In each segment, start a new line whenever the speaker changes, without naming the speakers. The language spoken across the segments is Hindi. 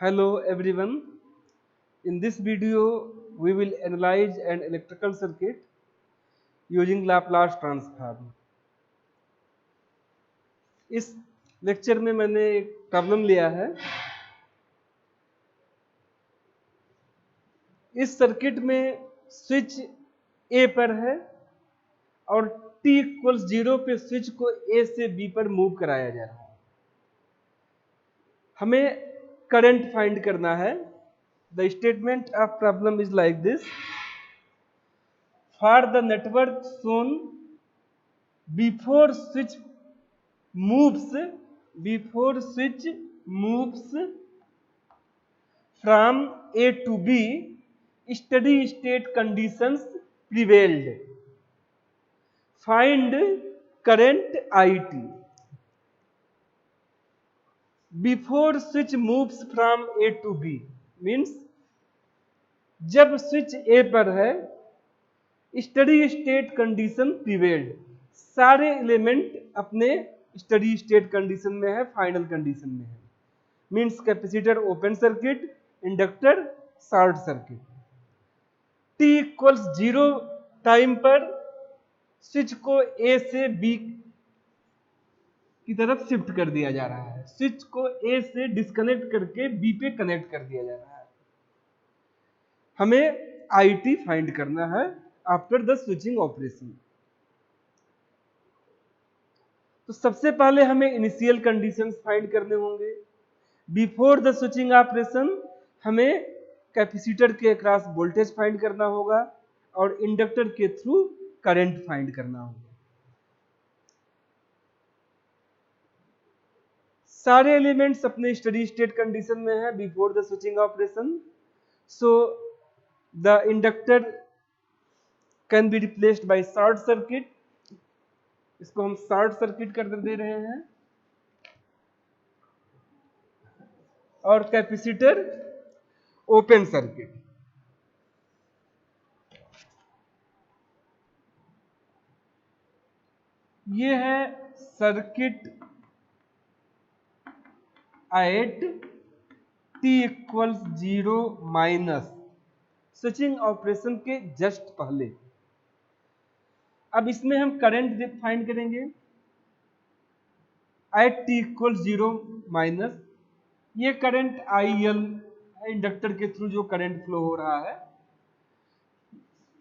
Hello everyone. In this video, we will analyze an electrical circuit using Laplace transform. इस लेक्चर में मैंने एक प्रॉब्लम लिया है। इस सर्किट में स्विच ए पर है और t इक्वल्स 0 पे स्विच को ए से बी पर मूव कराया जा रहा है। हमें करंट फाइंड करना है। The statement of problem is like this. For the network shown before switch moves from A to B, steady state conditions prevailed. Find current IT. Before switch moves from A to B means जब स्विच ए पर है स्टडी स्टेट कंडीशन प्रिवेल्ड, सारे एलिमेंट अपने स्टडी स्टेट कंडीशन में है, फाइनल कंडीशन में है। Means capacitor open circuit, inductor short circuit. t equals 0 time पर स्विच को ए से बी की तरफ शिफ्ट कर दिया जा रहा है। स्विच को ए से डिस्कनेक्ट करके बी पे कनेक्ट कर दिया जा रहा है। हमें IT फाइंड करना है आफ्टर द स्विचिंग ऑपरेशन। तो सबसे पहले हमें इनिशियल कंडीशंस फाइंड करने होंगे। बिफोर द स्विचिंग ऑपरेशन हमें कैपेसिटर के अक्रॉस वोल्टेज फाइंड करना होगा और इंडक्टर के थ्रू करंट फाइंड करना होगा। सारे एलिमेंट्स अपने स्टडी स्टेट कंडीशन में है before the switching operation. So the inductor can be replaced by short circuit. इसको हम शॉर्ट सर्किट कर दे रहे हैं और कैपेसिटर ओपन सर्किट। ये है circuit eight t equals 0 minus switching operation के जस्ट पहले। अब इसमें हम करंट फाइंड करेंगे एट t इक्वल्स 0 माइनस। ये करंट IL इंडक्टर के थ्रू जो करंट फ्लो हो रहा है,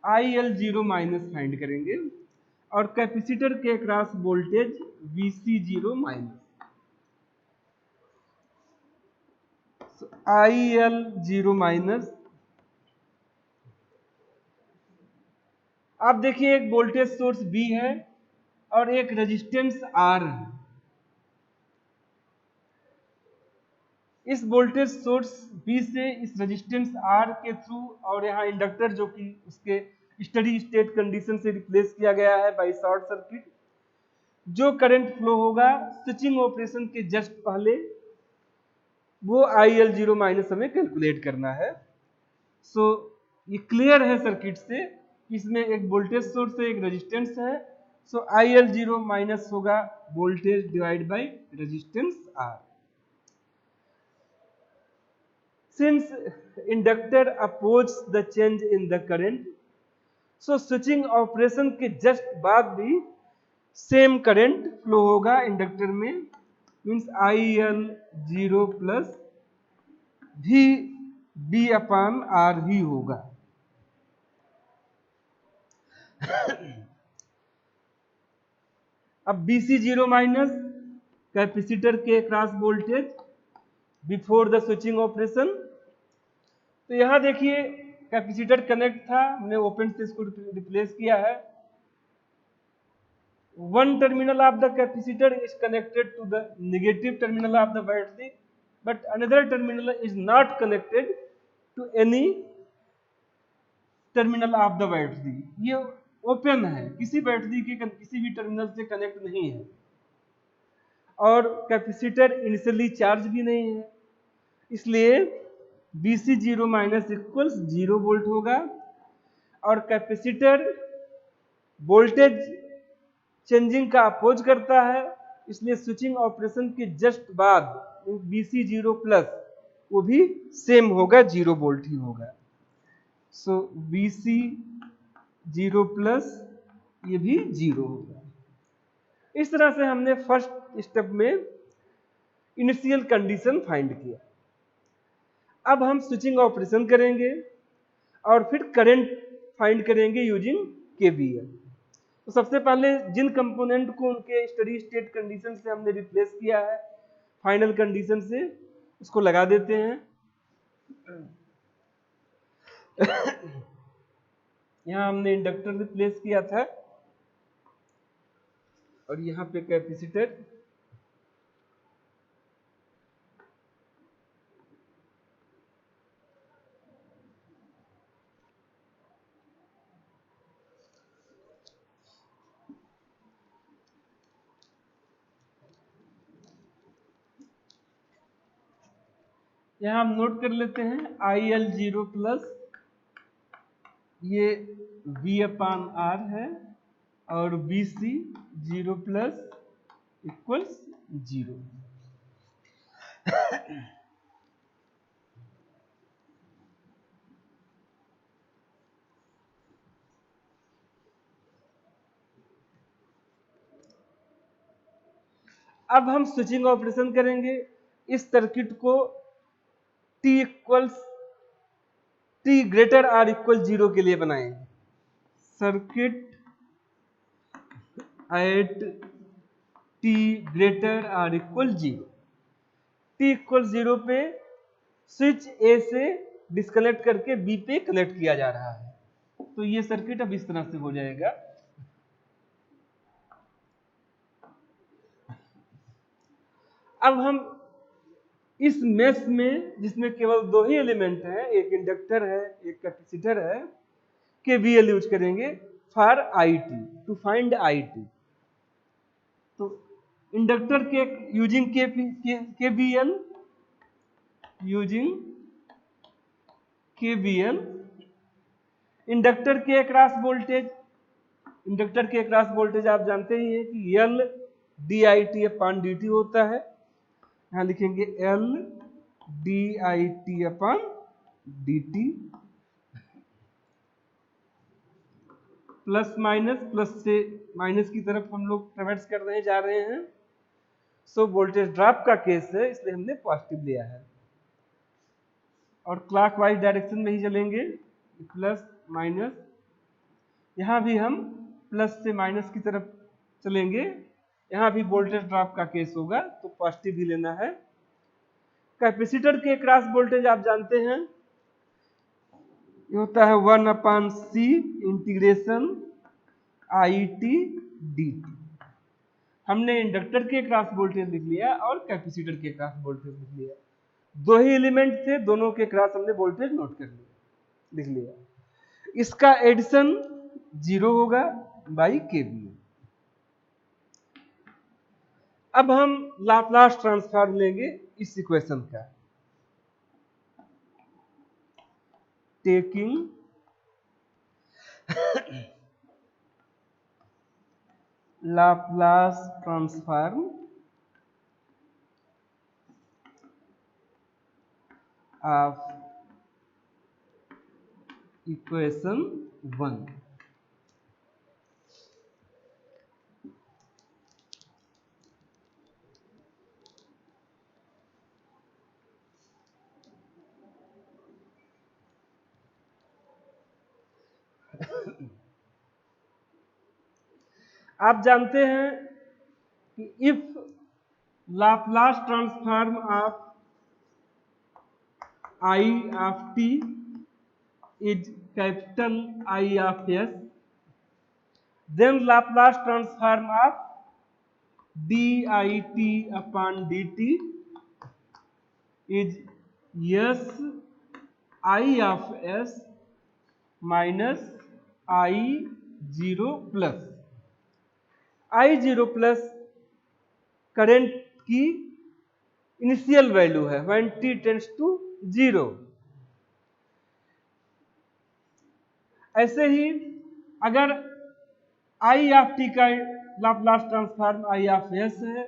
IL 0 माइनस फाइंड करेंगे और कैपेसिटर के across voltage VC 0 minus. IL 0 minus. आप देखिए एक वोल्टेज सोर्स V है और एक रेजिस्टेंस R है। इस वोल्टेज सोर्स V से इस रेजिस्टेंस R के थ्रू और यहाँ इंडक्टर जो कि उसके स्टडी स्टेट कंडीशन से रिप्लेस किया गया है बाय शॉर्ट सर्किट, जो करंट फ्लो होगा स्विचिंग ऑपरेशन के जस्ट पहले, वो IL 0 माइनस हमें कैलकुलेट करना है। सो ये क्लियर है सर्किट से, इसमें एक वोल्टेज सोर्स है, एक रेजिस्टेंस है। सो IL 0 माइनस होगा voltage divide by resistance R। Since inductor opposes the change in the current, so switching operation के जस्ट बाद भी सेम करंट फ्लो होगा इंडक्टर में। Means IL 0 plus V upon R ही होगा। अब BC 0 माइनस कैपेसिटर के cross voltage before the switching operation. तो यहां देखिए कैपेसिटर कनेक्ट था, हमने ओपन से इसको रिप्लेस किया है। One terminal of the capacitor is connected to the negative terminal of the battery, but another terminal is not connected to any terminal of the battery. ये ओपन है, किसी बैटरी के किसी भी टर्मिनल से कनेक्ट नहीं है और कैपेसिटर इनिशियली चार्ज भी नहीं है, इसलिए BC 0 माइनस इक्वल्स 0 वोल्ट होगा और कैपेसिटर वोल्टेज चेंजिंग का अपोज करता है, इसलिए स्विचिंग ऑपरेशन के जस्ट बाद BC 0 प्लस वो भी सेम होगा, 0 वोल्ट ही होगा। सो VC 0 प्लस ये भी 0 होगा। इस तरह से हमने फर्स्ट स्टेप में इनिशियल कंडीशन फाइंड किया। अब हम स्विचिंग ऑपरेशन करेंगे और फिर करंट फाइंड करेंगे यूजिंग KVL। तो सबसे पहले जिन कंपोनेंट को उनके स्टेडी स्टेट कंडीशन से हमने रिप्लेस किया है फाइनल कंडीशन से, उसको लगा देते हैं। यहां हमने इंडक्टर रिप्लेस किया था और यहां पे कैपेसिटर। यहां हम नोट कर लेते हैं IL 0 प्लस ये V/R है और BC 0 प्लस इक्वल्स 0। अब हम स्विचिंग ऑपरेशन करेंगे। इस सर्किट को T ग्रेटर R इक्वल 0 के लिए बनाएंगे। Circuit eight T greater R equal 0। T equal 0 पे स्विच A से डिस्कनेक्ट करके B पे कनेक्ट किया जा रहा है। तो ये सर्किट अब इस तरह से हो जाएगा। अब हम इस मेश में जिसमें केवल 2 ही एलिमेंट हैं, एक इंडक्टर है एक कैपेसिटर है, KVL यूज करेंगे for IT, to find IT। तो इंडक्टर के यूजिंग KVL इंडक्टर के अक्रॉस वोल्टेज आप जानते ही हैं कि L dIT/dt होता है। यहां लिखेंगे L dIT/dt। प्लस से माइनस की तरफ हम लोग ट्रेवर्स जा रहे हैं। सो वोल्टेज ड्रॉप का केस है, इसलिए हमने पॉजिटिव लिया है और क्लॉकवाइज डायरेक्शन में ही चलेंगे। प्लस माइनस, यहां भी हम प्लस से माइनस की तरफ चलेंगे। यहां भी वोल्टेज ड्रॉप का केस होगा तो पॉजिटिव ही लेना है। कैपेसिटर के क्रॉस वोल्टेज आप जानते हैं, ये होता है 1/C इंटीग्रेशन IT dt। हमने इंडक्टर के क्रॉस वोल्टेज लिख लिया और कैपेसिटर के क्रॉस वोल्टेज लिख लिया। 2 ही एलिमेंट थे, दोनों के क्रॉस हमने वोल्टेज नोट कर लिया, लिख लिया। इसका एडिशन 0 होगा बाई KVL। अब हम लाप्लास ट्रांसफॉर्म लेंगे इस इक्वेशन का। Taking Laplace transform of equation 1। आप जानते हैं कि if Laplace transform of I of t is capital I of s, then Laplace transform of dit/dt is s I of s minus I0 plus। I0 plus current की इनिशियल वैल्यू है व्हेन t टेंड्स टू 0। ऐसे ही अगर I ऑफ t का Laplace transform I of s है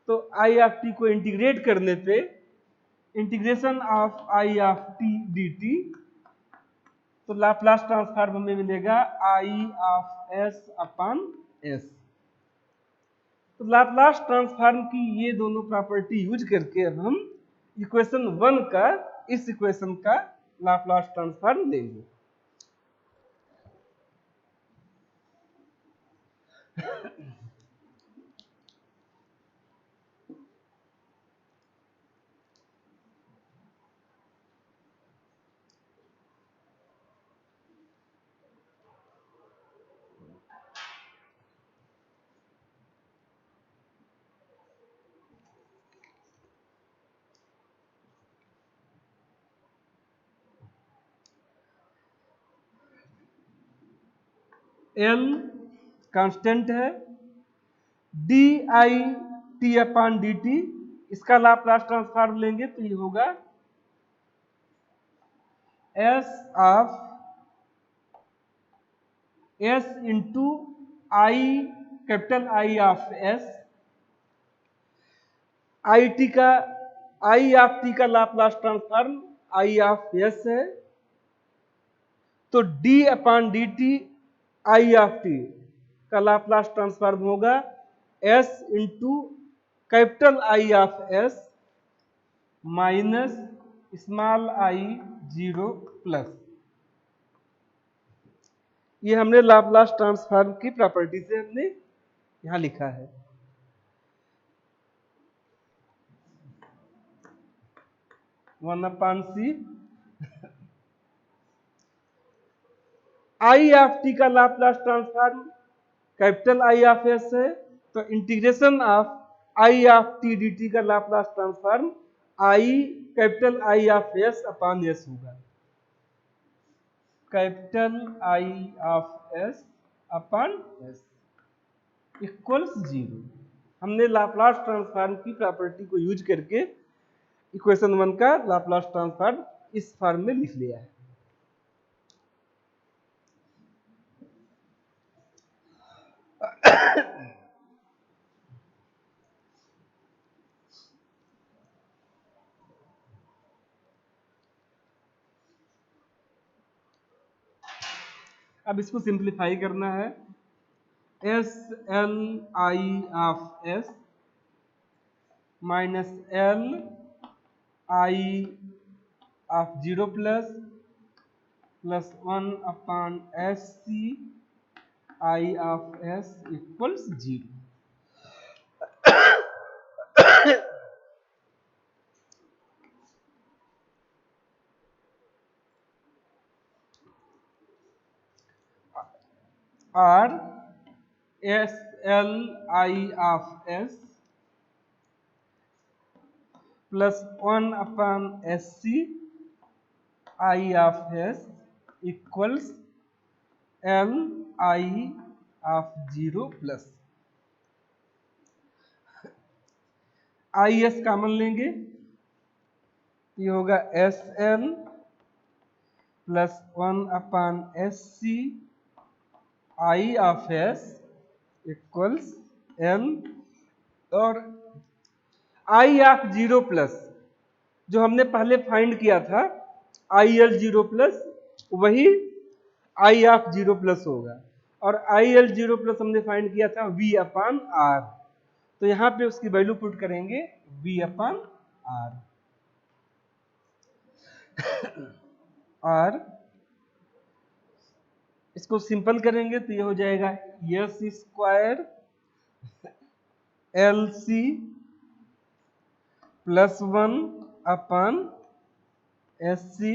तो I ऑफ t को इंटीग्रेट करने पे integration of I of T D T, तो लाप्लास ट्रांसफॉर्म हमें मिलेगा आई ऑफ एस अपॉन एस। तो लाप्लास ट्रांसफॉर्म की ये दोनों प्रॉपर्टी यूज करके अब हम इक्वेशन 1 का इस इक्वेशन का लाप्लास ट्रांसफॉर्म लेंगे। एल कांस्टेंट है, D I T upon D T, इसका लाप्लास ट्रांसफॉर्म लेंगे तो ये होगा S of S into I, capital I of S, I T का आई ऑफ टी का Laplace transform I of S है, तो D upon D T I of T का लाप्लास ट्रांसफॉर्म होगा S into capital I of S minus small I zero plus. ये हमने लाप्लास ट्रांसफॉर्म की प्रॉपर्टी से हमने यहां लिखा है। One upon C I of T का Laplace transform capital I of S है, तो integration of I of T D T का Laplace transform I capital I of S upon S होगा, capital I of S upon S equals 0। हमने लाप्लास ट्रांसफॉर्म की प्रॉपर्टी को यूज करके इक्वेशन 1 का लाप्लास ट्रांसफॉर्म इस फॉर्म में लिख लिया है। अब इसको सिंप्लीफाई करना है, S L I of S minus L I of 0 plus plus 1 upon S C I of S equals 0। और S L I of S plus 1 upon S C I of S equals L I of 0 plus I S common लेंगे, ये होगा S L plus 1 upon S C I of S equals L, और आई ऑफ 0 प्लस जो हमने पहले फाइंड किया था आई एल 0 प्लस, वही आई ऑफ 0 प्लस होगा, और आई एल 0 प्लस हमने फाइंड किया था वी अपॉन आर, तो यहां पे उसकी वैल्यू पुट करेंगे वी अपॉन आर। और इसको सिंपल करेंगे तो ये हो जाएगा S square L C plus 1 upon S C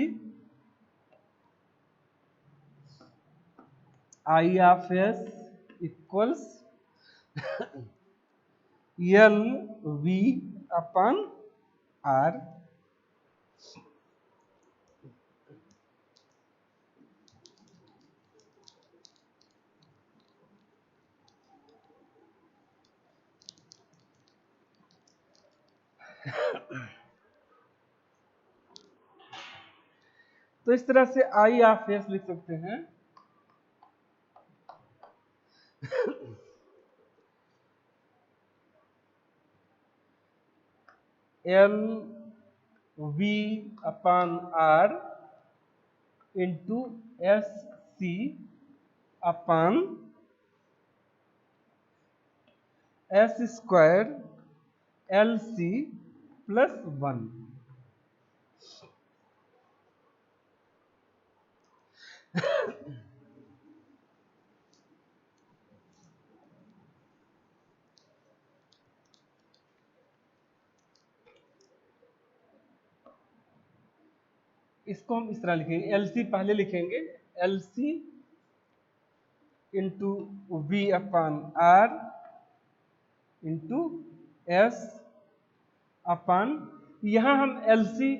I of S equals L V upon R. तो इस तरह से आई ऑफ एस लिख सकते हैं L V upon R into SC upon S square LC plus 1। इसको हम इस तरह लिखेंगे, LC पहले लिखेंगे, LC into V upon R into S अपान, यहाँ हम LC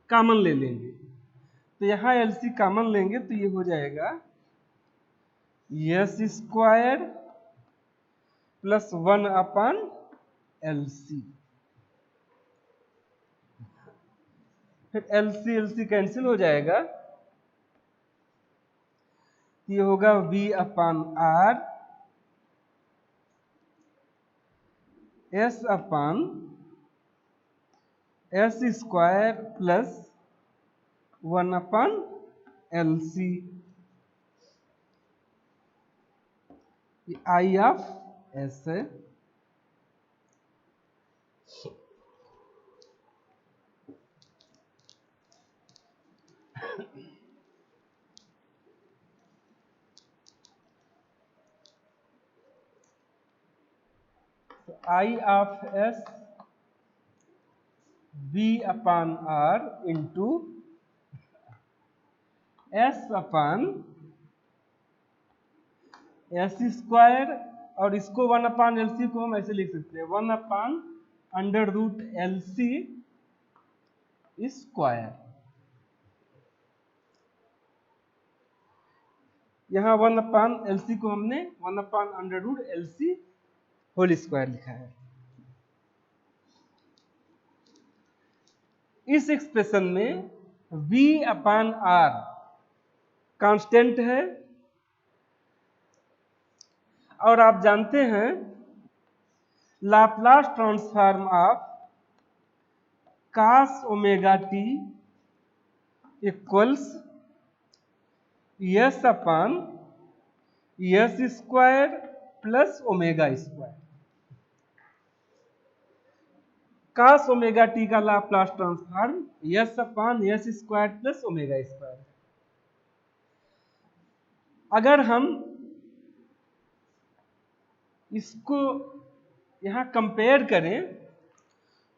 कॉमन ले लेंगे, तो यहाँ LC कॉमन लेंगे तो ये हो जाएगा S square plus 1 upon LC। फिर LC कैंसिल हो जाएगा, ये होगा V upon R S upon S square plus 1 upon LC, ये I ऑफ S है। I of S V upon R into S upon S square, और इसको 1 अपान LC को हम ऐसे लिख सकते हैं 1 upon under root LC square. यहाँ 1 अपान LC को हमने 1 upon under root LC whole square लिखा है। इस एक्सप्रेशन में V अपान R कांस्टेंट है, और आप जानते हैं Laplace transform of cos omega t equals S upon S square plus omega square. cos omega t का Laplace transform S upon S square plus omega square. अगर हम इसको यहां कंपेयर करें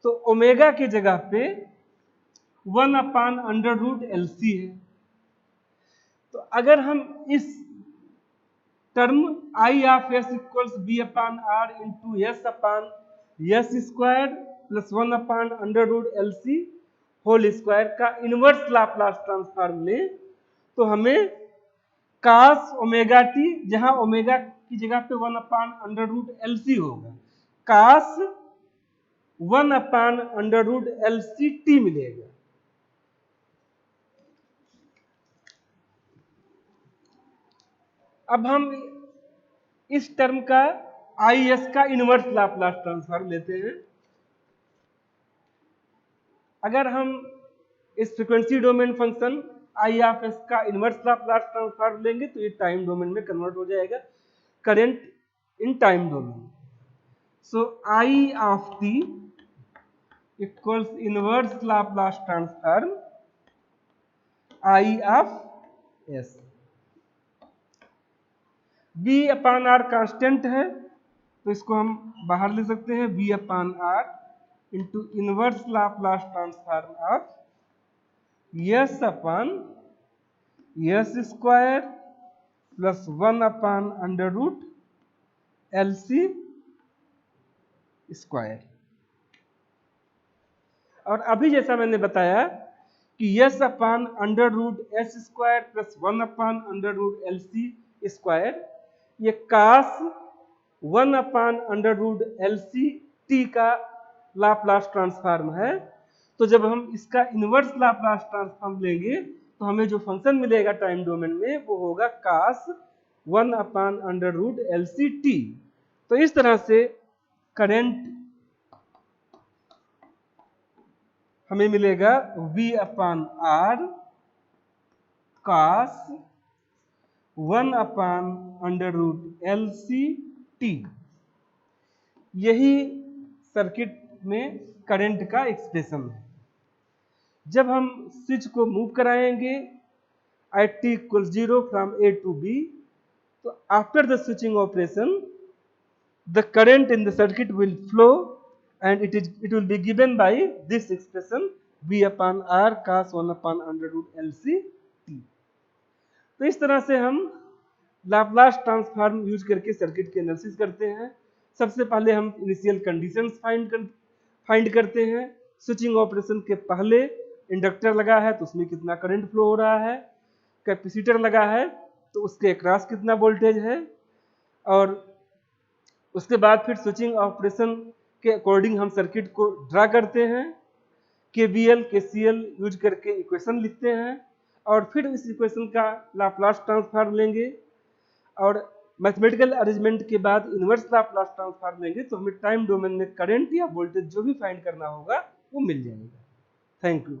तो ओमेगा की जगह पे 1 अपान अंडर रूट LC है, तो अगर हम इस term I of S equals B upon R into S upon S square plus 1 upon under root LC whole square का इनवर्स लाप्लास ट्रांसफॉर्म लें तो हमें cos ओमेगा t, जहां ओमेगा की जगह पे 1 अपान अंडर रूट LC होगा, cos 1 upon under root LC t मिलेगा। अब हम इस टर्म का IS का इनवर्स लाप्लास ट्रांसफॉर्म लेते हैं। अगर हम इस frequency domain function I of S का इनवर्स लाप्लास ट्रांसफॉर्म लेंगे तो ये टाइम डोमेन में कन्वर्ट हो जाएगा, current in time domain. So I of t equals inverse Laplace transform I of S। V upon R constant है तो इसको हम बाहर ले सकते हैं, V upon R into inverse Laplace transform of S upon S square plus 1 upon under root LC square. और अभी जैसा मैंने बताया कि S upon under root S square plus 1 upon under root LC square ये cos 1 upon under root LC t का लाप्लास ट्रांसफॉर्म है। तो जब हम इसका इनवर्स लाप्लास ट्रांसफॉर्म लेंगे तो हमें जो फंक्शन मिलेगा टाइम डोमेन में वो होगा cos 1 upon under root LC t। तो इस तरह से करंट हमें मिलेगा V/R cos 1/√LC/T। यही सर्किट में करंट का एक्सप्रेशन है। जब हम स्विच को मूव कराएंगे at t equals 0 from A to B, तो after the switching operation the current in the circuit will flow and it will be given by this expression V/R cos 1/√LC/T। तो इस तरह से हम लाप्लास ट्रांसफॉर्म यूज करके सर्किट के एनालिसिस करते हैं। सबसे पहले हम इनिशियल कंडीशंस फाइंड करते हैं। स्विचिंग ऑपरेशन के पहले इंडक्टर लगा है तो उसमें कितना करंट फ्लो हो रहा है, कैपेसिटर लगा है तो उसके अक्रॉस कितना वोल्टेज है, और उसके बाद फिर स्विचिंग ऑपरेशन के अकॉर्डिंग हम सर्किट को ड्रा करते हैं, KVL KCL यूज करके इक्वेशन लिखते हैं और फिर इस इक्वेशन का लाप्लास ट्रांसफॉर्म लेंगे और मैथमेटिकल अरेंजमेंट के बाद इनवर्स लाप्लास ट्रांसफॉर्म लेंगे तो हमें टाइम डोमेन में करंट या वोल्टेज जो भी फाइंड करना होगा वो मिल जाएगा। Thank you.